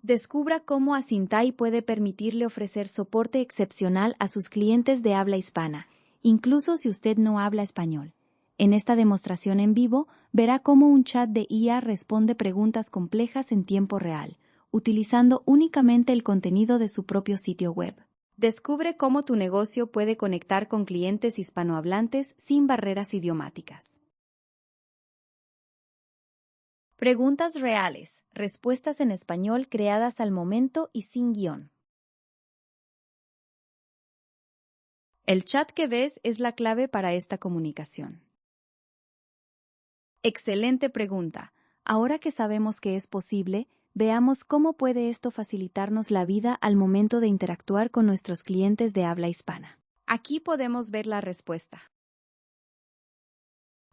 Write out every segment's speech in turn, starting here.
Descubra cómo Asintay puede permitirle ofrecer soporte excepcional a sus clientes de habla hispana, incluso si usted no habla español. En esta demostración en vivo, verá cómo un chat de IA responde preguntas complejas en tiempo real, utilizando únicamente el contenido de su propio sitio web. Descubre cómo tu negocio puede conectar con clientes hispanohablantes sin barreras idiomáticas. Preguntas reales, respuestas en español creadas al momento y sin guión. El chat que ves es la clave para esta comunicación. Excelente pregunta. Ahora que sabemos que es posible, veamos cómo puede esto facilitarnos la vida al momento de interactuar con nuestros clientes de habla hispana. Aquí podemos ver la respuesta.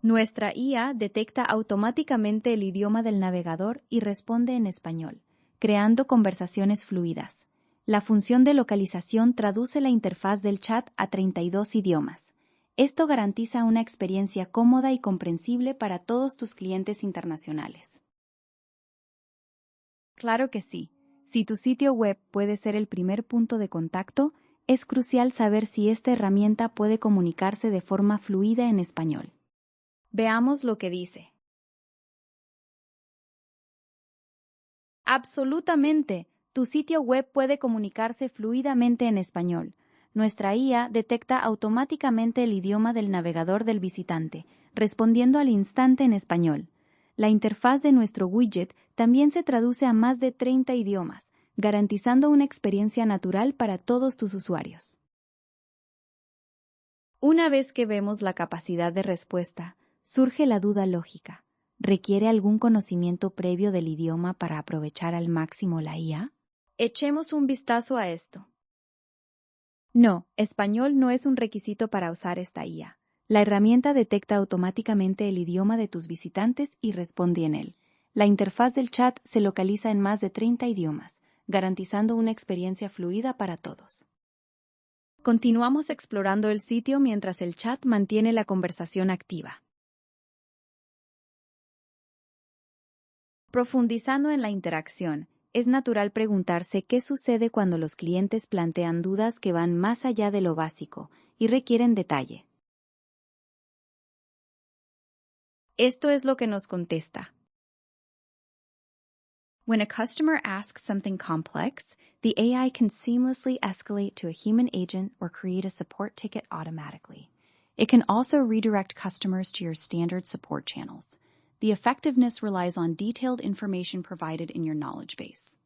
Nuestra IA detecta automáticamente el idioma del navegador y responde en español, creando conversaciones fluidas. La función de localización traduce la interfaz del chat a 32 idiomas. Esto garantiza una experiencia cómoda y comprensible para todos tus clientes internacionales. Claro que sí. Si tu sitio web puede ser el primer punto de contacto, es crucial saber si esta herramienta puede comunicarse de forma fluida en español. Veamos lo que dice. Absolutamente. Tu sitio web puede comunicarse fluidamente en español. Nuestra IA detecta automáticamente el idioma del navegador del visitante, respondiendo al instante en español. La interfaz de nuestro widget también se traduce a más de 30 idiomas, garantizando una experiencia natural para todos tus usuarios. Una vez que vemos la capacidad de respuesta, surge la duda lógica. ¿Requiere algún conocimiento previo del idioma para aprovechar al máximo la IA? Echemos un vistazo a esto. No, español no es un requisito para usar esta IA. La herramienta detecta automáticamente el idioma de tus visitantes y responde en él. La interfaz del chat se localiza en más de 30 idiomas, garantizando una experiencia fluida para todos. Continuamos explorando el sitio mientras el chat mantiene la conversación activa. Profundizando en la interacción, es natural preguntarse qué sucede cuando los clientes plantean dudas que van más allá de lo básico y requieren detalle. Esto es lo que nos contesta. When a customer asks something complex, the AI can seamlessly escalate to a human agent or create a support ticket automatically. It can also redirect customers to your standard support channels. The effectiveness relies on detailed information provided in your knowledge base.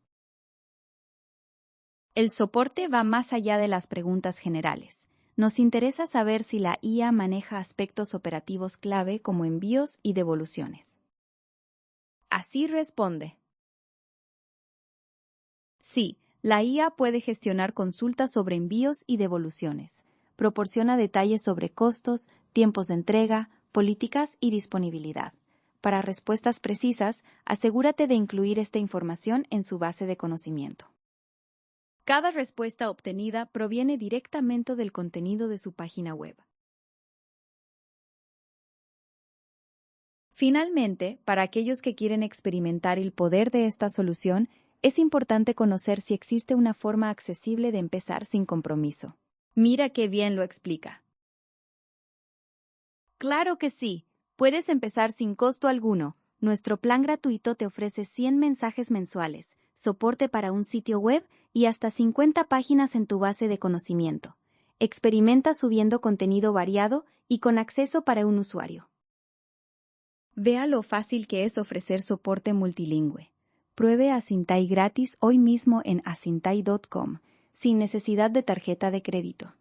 El soporte va más allá de las preguntas generales. Nos interesa saber si la IA maneja aspectos operativos clave como envíos y devoluciones. Así responde. Sí, la IA puede gestionar consultas sobre envíos y devoluciones. Proporciona detalles sobre costos, tiempos de entrega, políticas y disponibilidad. Para respuestas precisas, asegúrate de incluir esta información en su base de conocimiento. Cada respuesta obtenida proviene directamente del contenido de su página web. Finalmente, para aquellos que quieren experimentar el poder de esta solución, es importante conocer si existe una forma accesible de empezar sin compromiso. Mira qué bien lo explica. Claro que sí. Puedes empezar sin costo alguno. Nuestro plan gratuito te ofrece 100 mensajes mensuales, soporte para un sitio web y hasta 50 páginas en tu base de conocimiento. Experimenta subiendo contenido variado y con acceso para un usuario. Vea lo fácil que es ofrecer soporte multilingüe. Pruebe Asintay gratis hoy mismo en asintay.com, sin necesidad de tarjeta de crédito.